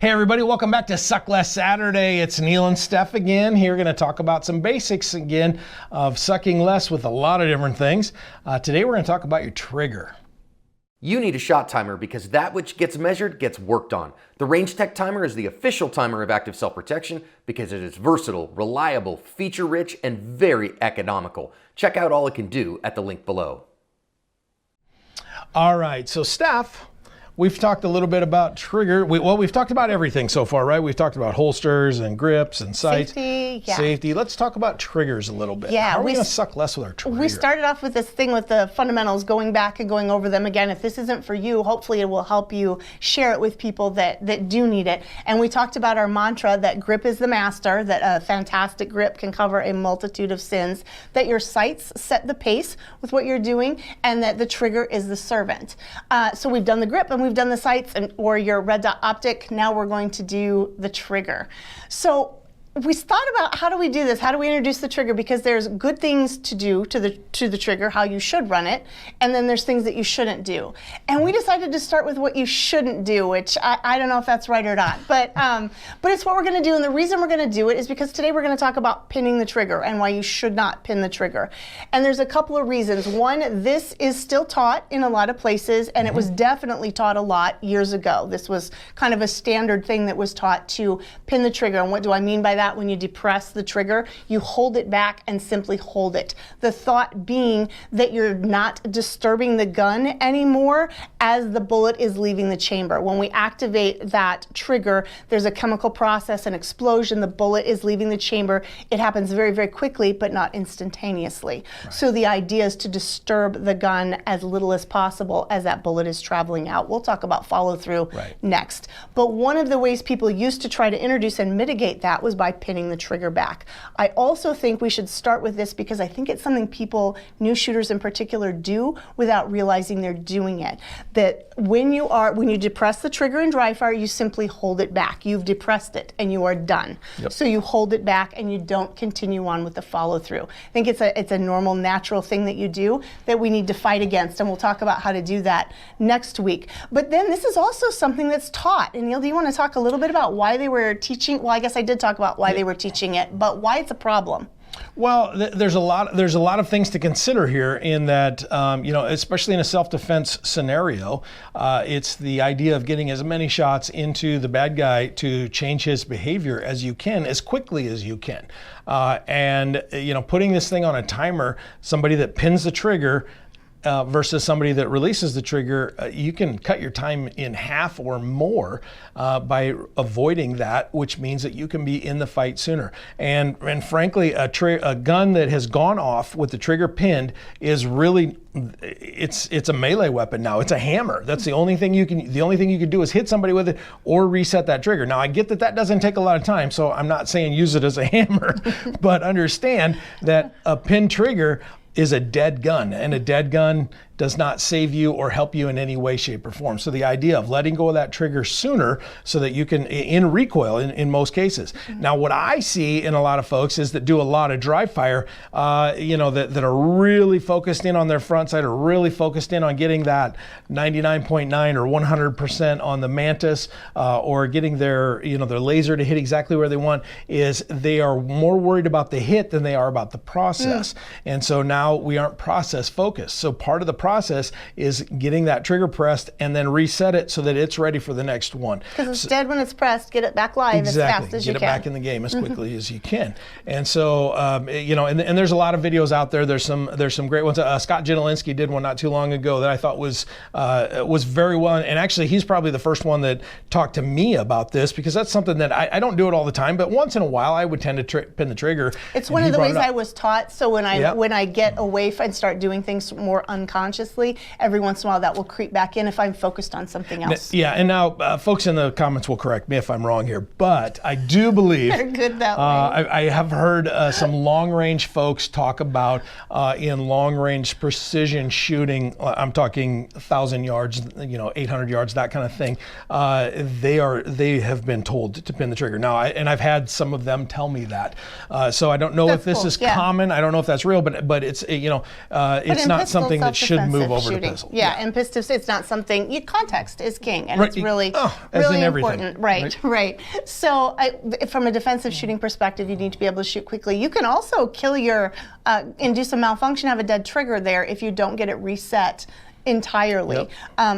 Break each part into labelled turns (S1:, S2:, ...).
S1: Hey everybody, welcome back to Suck Less Saturday. It's Neil and Steph again. Here, going to talk about some basics again of sucking less with a lot of different things. Today we're going to talk about your trigger.
S2: You need a shot timer because that which gets measured gets worked on. The Range Tech Timer is the official timer of Active Self-Protection because it is versatile, reliable, feature-rich, and very economical. Check out all it can do at the link below.
S1: All right, so Steph, we've talked a little bit about trigger. We've talked about everything so far, right? We've talked about holsters and grips and sights. Safety. Let's talk about triggers a little bit.
S3: Yeah,
S1: how are we going to suck less with our trigger?
S3: We started off with this thing with the fundamentals, going back and going over them again. If this isn't for you, hopefully it will help you share it with people that do need it. And we talked about our mantra that grip is the master, that a fantastic grip can cover a multitude of sins, that your sights set the pace with what you're doing, and that the trigger is the servant. So we've done the grip and we've done the sights or your red dot optic. Now we're going to do the trigger. So we thought about how do we do this? How do we introduce the trigger? Because there's good things to do to the trigger, how you should run it, and then there's things that you shouldn't do. And we decided to start with what you shouldn't do, which I don't know if that's right or not, but it's what we're going to do. And the reason we're going to do it is because today we're going to talk about pinning the trigger and why you should not pin the trigger. And there's a couple of reasons. One, this is still taught in a lot of places, and it was definitely taught a lot years ago. This was kind of a standard thing that was taught to pin the trigger. And what do I mean by that? When you depress the trigger, you hold it back and simply hold it. The thought being that you're not disturbing the gun anymore as the bullet is leaving the chamber. When we activate that trigger, there's a chemical process, an explosion, the bullet is leaving the chamber. It happens very, very quickly, but not instantaneously. Right. So the idea is to disturb the gun as little as possible as that bullet is traveling out. We'll talk about follow through next. But one of the ways people used to try to introduce and mitigate that was by pinning the trigger back. I also think we should start with this because I think it's something people, new shooters in particular, do without realizing they're doing it. That when you depress the trigger in dry fire, you simply hold it back. You've depressed it and you are done. So you hold it back and you don't continue on with the follow through. I think it's a normal, natural thing that you do that we need to fight against, and we'll talk about how to do that next week. But then this is also something that's taught. And Neil, do you want to talk a little bit about why they were teaching? Well, I guess I did talk about why they were teaching it, but why it's a problem.
S1: Well, there's a lot of things to consider here in that, especially in a self-defense scenario, it's the idea of getting as many shots into the bad guy to change his behavior as you can, as quickly as you can. Putting this thing on a timer, somebody that pins the trigger, versus somebody that releases the trigger, you can cut your time in half or more by avoiding that, which means that you can be in the fight sooner. And frankly, a gun that has gone off with the trigger pinned is really, it's a melee weapon now. It's a hammer. That's the only thing you can do is hit somebody with it or reset that trigger. Now I get that doesn't take a lot of time, so I'm not saying use it as a hammer, but understand that a pinned trigger is a dead gun, and a dead gun does not save you or help you in any way, shape, or form. So the idea of letting go of that trigger sooner so that you can, in recoil in most cases. Now what I see in a lot of folks is that do a lot of dry fire, that are really focused in on their front sight, or really focused in on getting that 99.9 or 100% on the mantis, or getting their laser to hit exactly where they want, is they are more worried about the hit than they are about the process. And so now we aren't process focused. So part of the process is getting that trigger pressed and then reset it so that it's ready for the next one.
S3: Because it's dead when it's pressed. Get it back live as fast as you can.
S1: Get it back in the game as quickly as you can. And so, and there's a lot of videos out there. There's some great ones. Scott Genelinsky did one not too long ago that I thought was very well. And actually, he's probably the first one that talked to me about this, because that's something that I don't do it all the time, but once in a while I would tend to pin the trigger.
S3: It's one of the ways I was taught. So when I get away and start doing things more unconsciously, every once in a while that will creep back in if I'm focused on something else.
S1: Yeah, and now folks in the comments will correct me if I'm wrong here, but I do believe
S3: they're good that way.
S1: I have heard some long-range folks talk about in long-range precision shooting. I'm talking 1,000 yards, 800 yards, that kind of thing. They have been told to pin the trigger. Now, I've had some of them tell me that. So I don't know if this is common. I don't know if that's real, but it's it's not something that should move over
S3: shooting.
S1: to pistol.
S3: Yeah, and pistol, it's not something, context is king, and
S1: Right.
S3: it's really,
S1: Oh, as
S3: really
S1: in everything.
S3: important. Right. So from a defensive shooting perspective, you need to be able to shoot quickly. You can also kill induce a malfunction, have a dead trigger there if you don't get it reset entirely.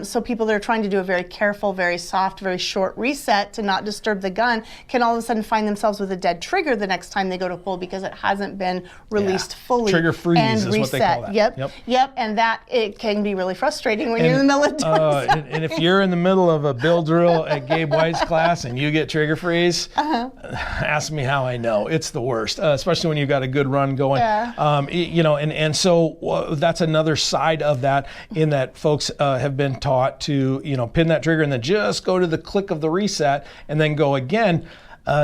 S3: So people that are trying to do a very careful, very soft, very short reset to not disturb the gun can all of a sudden find themselves with a dead trigger the next time they go to pull because it hasn't been released fully.
S1: Trigger freeze
S3: and
S1: is
S3: reset.
S1: what they call that.
S3: Yep. And that it can be really frustrating when you're in the middle of doing something.
S1: And if you're in the middle of a bill drill at Gabe White's class and you get trigger freeze, ask me how I know. It's the worst, especially when you've got a good run going. And so that's another side of that, in that folks have been taught to, pin that trigger and then just go to the click of the reset and then go again.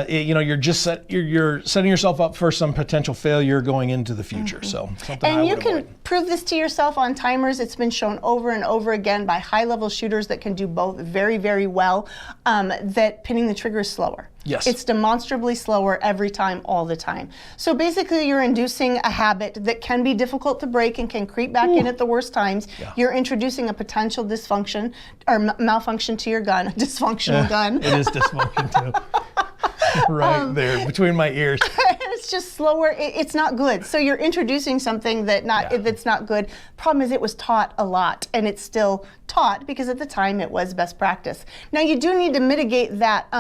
S1: You're setting yourself up for some potential failure going into the future. So something
S3: and
S1: I
S3: you
S1: would
S3: can
S1: avoid.
S3: prove this to yourself on timers. It's been shown over and over again by high-level shooters that can do both very, very well, that pinning the trigger is slower.
S1: Yes.
S3: It's demonstrably slower every time, all the time. So basically, you're inducing a habit that can be difficult to break and can creep back in at the worst times.
S1: Yeah.
S3: You're introducing a potential dysfunction or malfunction to your gun, a dysfunctional gun.
S1: It is dysfunction too. Right there between my ears.
S3: It's just slower. It's not good. So you're introducing something that's not good. Problem is, it was taught a lot, and it's still taught because at the time it was best practice. Now you do need to mitigate that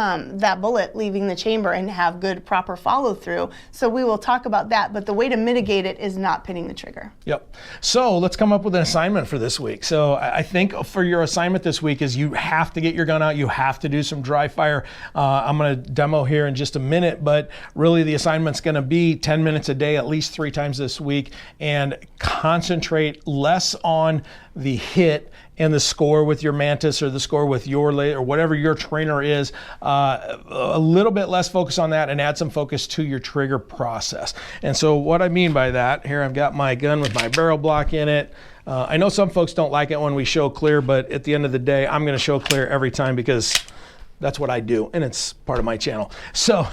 S3: bullet leaving the chamber and have good proper follow through. So we will talk about that. But the way to mitigate it is not pinning the trigger.
S1: Yep. So let's come up with an assignment for this week. So I think for your assignment this week is you have to get your gun out. You have to do some dry fire. I'm going to demo here in just a minute, but really the assignment's going to be 10 minutes a day, at least 3 times this week, and concentrate less on the hit and the score with your Mantis or the score with your or whatever your trainer is, a little bit less focus on that and add some focus to your trigger process. And so what I mean by that, here I've got my gun with my barrel block in it. I know some folks don't like it when we show clear, but at the end of the day, I'm going to show clear every time because that's what I do, and it's part of my channel. So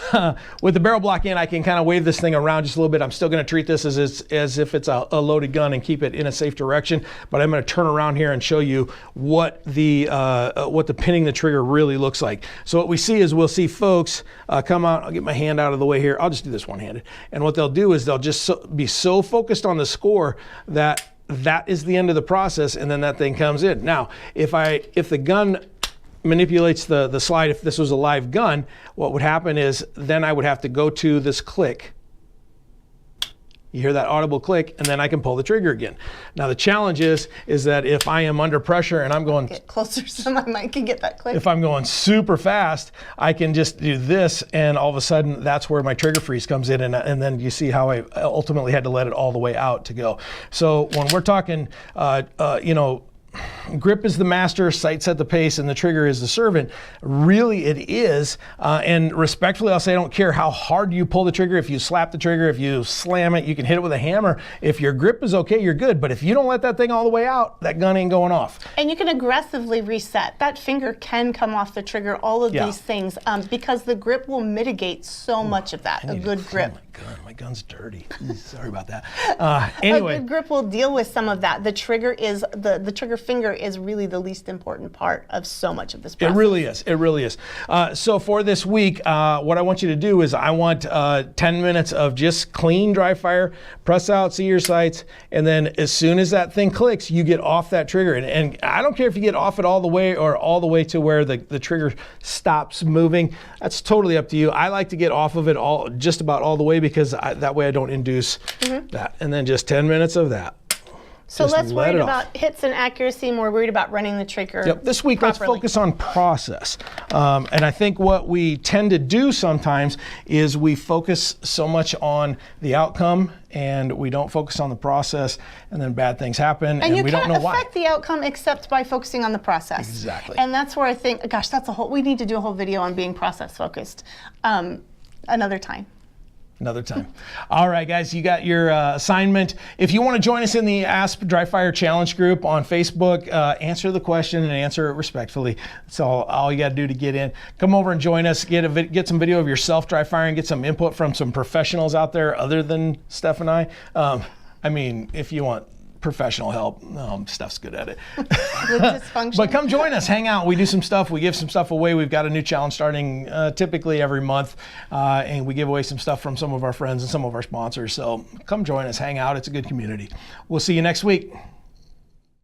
S1: with the barrel block in, I can kind of wave this thing around just a little bit. I'm still going to treat this as if it's a loaded gun and keep it in a safe direction, but I'm going to turn around here and show you what the pinning the trigger really looks like. So what we see is we'll see folks come out. I'll get my hand out of the way here. I'll just do this one-handed. And what they'll do is they'll just be so focused on the score that is the end of the process, and then that thing comes in. Now, if the gun manipulates the slide, if this was a live gun, what would happen is then I would have to go to this click. You hear that audible click, and then I can pull the trigger again. Now the challenge is that if I am under pressure and I'm going
S3: Get closer so my mic can get that click.
S1: if I'm going super fast, I can just do this, and all of a sudden that's where my trigger freeze comes in, and then you see how I ultimately had to let it all the way out to go. So when we're talking, grip is the master, sight set the pace, and the trigger is the servant. Really it is, and respectfully I'll say I don't care how hard you pull the trigger. If you slap the trigger, if you slam it, you can hit it with a hammer. If your grip is okay, you're good, but if you don't let that thing all the way out, that gun ain't going off.
S3: And you can aggressively reset. That finger can come off the trigger, all of these things, because the grip will mitigate so much of that. A good grip.
S1: My gun's dirty. Sorry about that. Anyway.
S3: A good grip will deal with some of that. The trigger is the trigger finger is really the least important part of so much of this process.
S1: It really is. It really is. So for this week, what I want you to do is I want 10 minutes of just clean dry fire, press out, see your sights, and then as soon as that thing clicks, you get off that trigger. And I don't care if you get off it all the way or all the way to where the trigger stops moving. That's totally up to you. I like to get off of it just about all the way because that way I don't induce that. And then just 10 minutes of that.
S3: So less worried about hits and accuracy, more worried about running the trigger.
S1: Yep. This week, let's focus on process. And I think what we tend to do sometimes is we focus so much on the outcome and we don't focus on the process, and then bad things happen and we don't know why.
S3: You can't affect the outcome except by focusing on the process.
S1: Exactly.
S3: And that's where I think, gosh, we need to do a whole video on being process focused another time.
S1: Another time. All right, guys, you got your assignment. If you want to join us in the Ask Dry Fire Challenge group on Facebook, answer the question and answer it respectfully. That's all you got to do to get in. Come over and join us. Get some video of yourself dry firing. Get some input from some professionals out there other than Steph and I. I mean, if you want professional help. Steph's good at it.
S3: With dysfunction.
S1: But come join us, hang out. We do some stuff. We give some stuff away. We've got a new challenge starting typically every month, and we give away some stuff from some of our friends and some of our sponsors. So come join us, hang out. It's a good community. We'll see you next week.